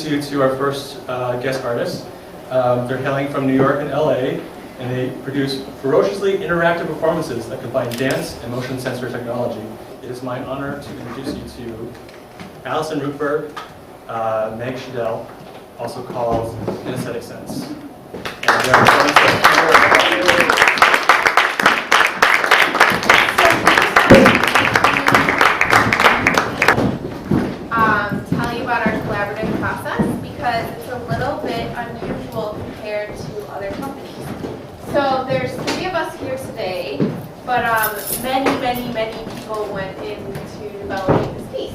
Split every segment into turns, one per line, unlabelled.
you to our first guest artists. They're hailing from New York and LA, and they produce ferociously interactive performances that combine dance and motion sensor technology. It is my honor to introduce you to Allison Rootberg, M.Schedel, also called Kinesthetech Sense. And they're
tell you about our collaborative process because it's a little bit unusual compared to other companies. So there's 3 of us here today, but many people went into developing this piece.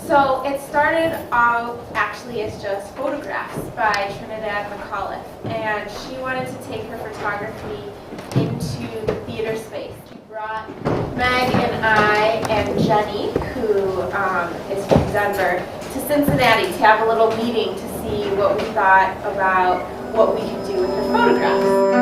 So it started out actually as just photographs by Trinidad McAuliffe, and she wanted to take her photography into the theater space. She brought Meg and I and Jenny, who is from Denver, to Cincinnati to have a little meeting to see what we thought about what we could do with her photographs.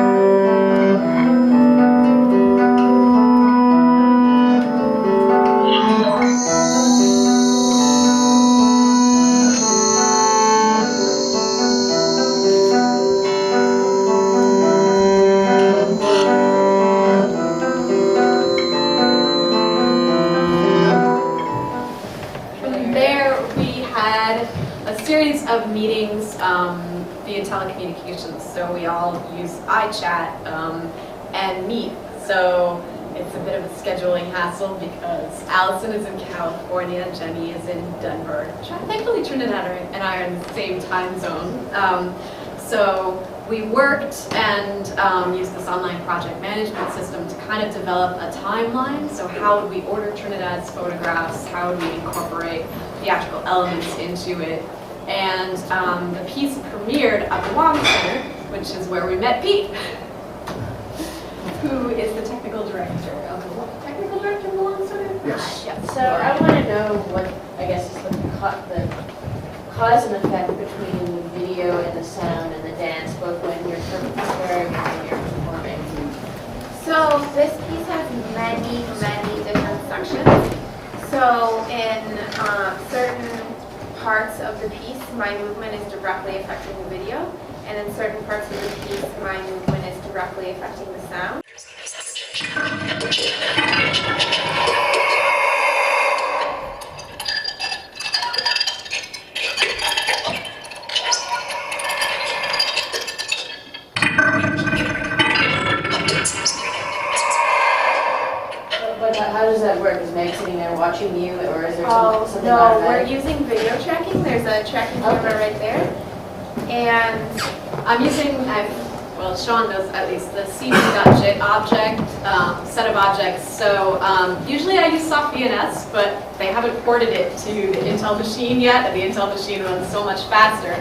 Of meetings via telecommunications, so we all use iChat and Meet. So it's a bit of a scheduling hassle because Allison is in California, Jenny is in Denver. Thankfully, Trinidad and I are in the same time zone. So we worked and used this online project management system to kind of develop a timeline. So how would we order Trinidad's photographs? How would we incorporate theatrical elements into it? And the piece premiered at the Wong Center, which is where we met Pete, who is the technical director of the Wong Center?
Yes.
Yeah.
So I want to know what, I guess, is the cause and effect between the video and the sound and the dance, both when you're preparing and when you're performing.
So this piece has many different sections. So in certain parts of the piece, my movement is directly affecting the video, and in certain parts of the piece, my movement is directly affecting the sound.
But how does that work? Is Meg sitting there watching you, or is there something
no,
automatic?
we're using video tracking. There's a tracking camera right there. And
I'm using, well, Sean does at least, the CV.JIT object, set of objects. So usually I use soft VNS, but they haven't ported it to the Intel machine yet, and the Intel machine runs so much faster.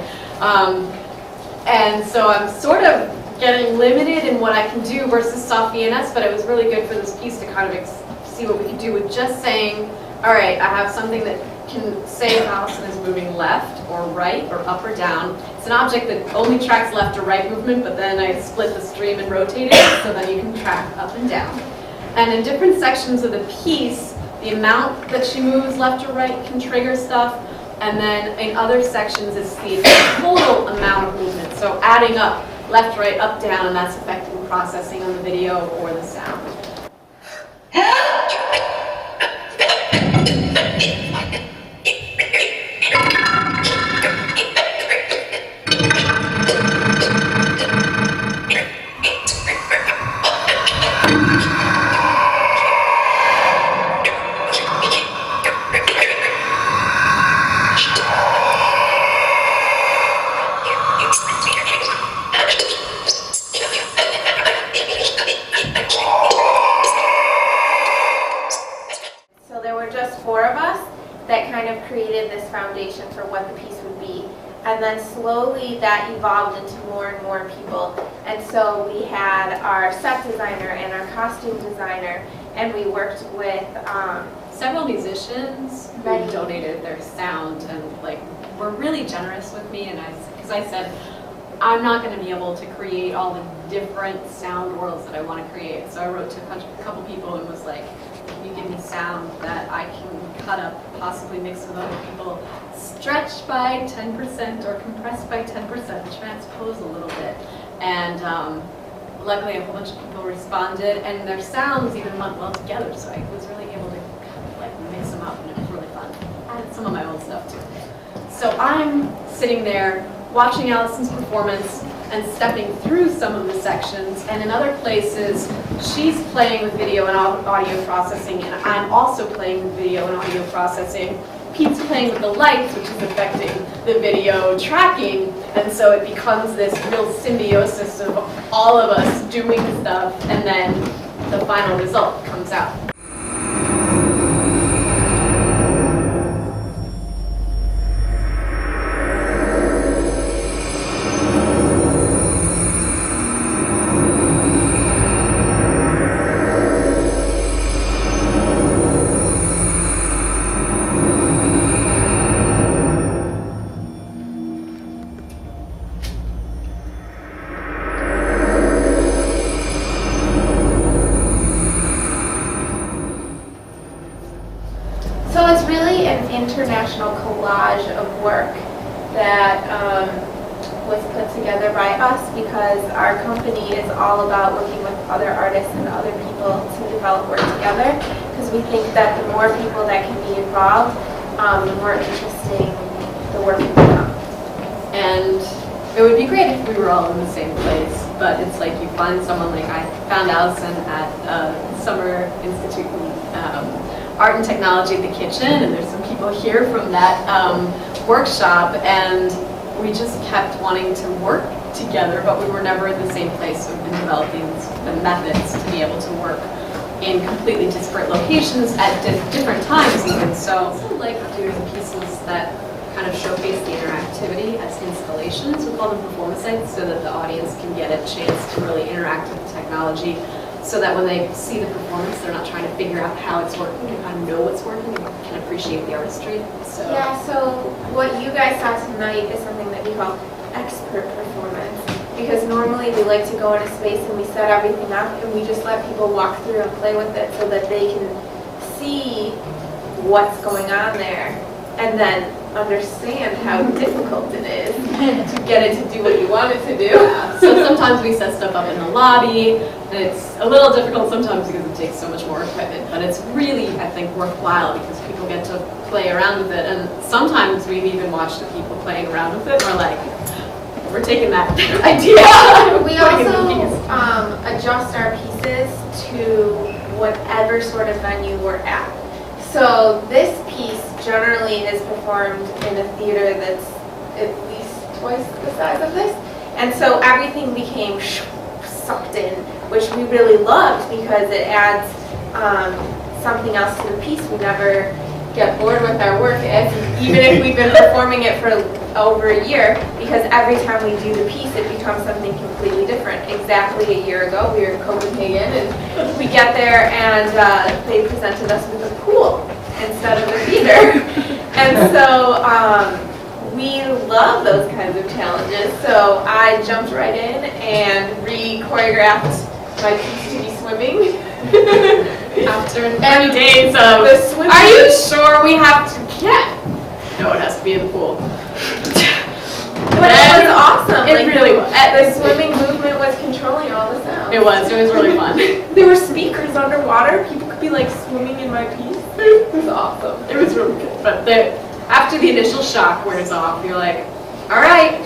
And so I'm sort of getting limited in what I can do versus soft VNS, but it was really good for this piece to kind of see what we could do with just saying, all right, I have something that can say if Allison is moving left or right or up or down. It's an object that only tracks left or right movement, but then I split the stream and rotate it so then you can track up and down. And in different sections of the piece, the amount that she moves left or right can trigger stuff, and then in other sections it's the total amount of movement. So adding up left, right, up, down, and that's affecting processing on the video or the sound.
that kind of created this foundation for what the piece would be. And then slowly that evolved into more and more people. And so we had our set designer and our costume designer, and we worked with
several musicians who donated their sound and were really generous with me. And because I said, I'm not going to be able to create all the different sound worlds that I want to create. So I wrote to a couple people and was like, can you give me sound that I can cut up, possibly mix with other people, stretch by 10% or compress by 10%, transpose a little bit. And luckily a whole bunch of people responded, and their sounds even went well together, so I was really able to kind of like mix them up, and it was really fun. I had some of my own stuff too. So I'm sitting there watching Allison's performance and stepping through some of the sections, and in other places she's playing with video and audio processing, and I'm also playing with video and audio processing. Pete's playing with the lights, which is affecting the video tracking, and so it becomes this real symbiosis of all of us doing stuff, and then the final result comes out.
So it's really an international collage of work that was put together by us because our company is all about working with other artists and other people to develop work together, because we think that the more people that can be involved, the more interesting the work will become.
And it would be great if we were all in the same place, but it's like you find someone, like I found Allison at Summer Institute Art and Technology at the Kitchen, and there's some people here from that workshop, and we just kept wanting to work together, but we were never in the same place. So we've been developing the methods to be able to work in completely disparate locations at different times even. So I also like doing pieces that kind of showcase the interactivity as installations. We call them performance sites, so that the audience can get a chance to really interact with the technology, so that when they see the performance, they're not trying to figure out how it's working, and kind of know what's working and can appreciate the artistry. So
Yeah, so what you guys saw tonight is something that we call expert performance, because normally we like to go in a space and we set everything up and we just let people walk through and play with it so that they can see what's going on there and then understand how difficult it is to get it to do what you want it to do.
So sometimes we set stuff up in the lobby, and it's a little difficult sometimes because it takes so much more equipment, but it's really, I think, worthwhile because people get to play around with it, and sometimes we've even watched the people playing around with it, and we're like, we're taking that idea.
We also adjust our pieces to whatever sort of venue we're at. So this piece generally is performed in a theater that's at least twice the size of this. And so everything became sucked in, which we really loved because it adds something else to the piece. We never get bored with our work, even if we've been performing it for over a year, because every time we do the piece, it becomes something completely different. Exactly a year ago, we were in Copenhagen, and we get there, and they presented us with a pool instead of a theater. And so we love those kinds of challenges. So I jumped right in and re-choreographed my piece to be swimming.
After 30 days of,
the swimming,
are you sure we have to get? No, it has to be in the pool.
But it was awesome.
It really was.
The swimming movement was controlling all the sounds.
It was really fun.
There were speakers underwater. People could be like swimming in my piece. It was awesome.
It was really good. But after the initial shock wears off, you're like, all right,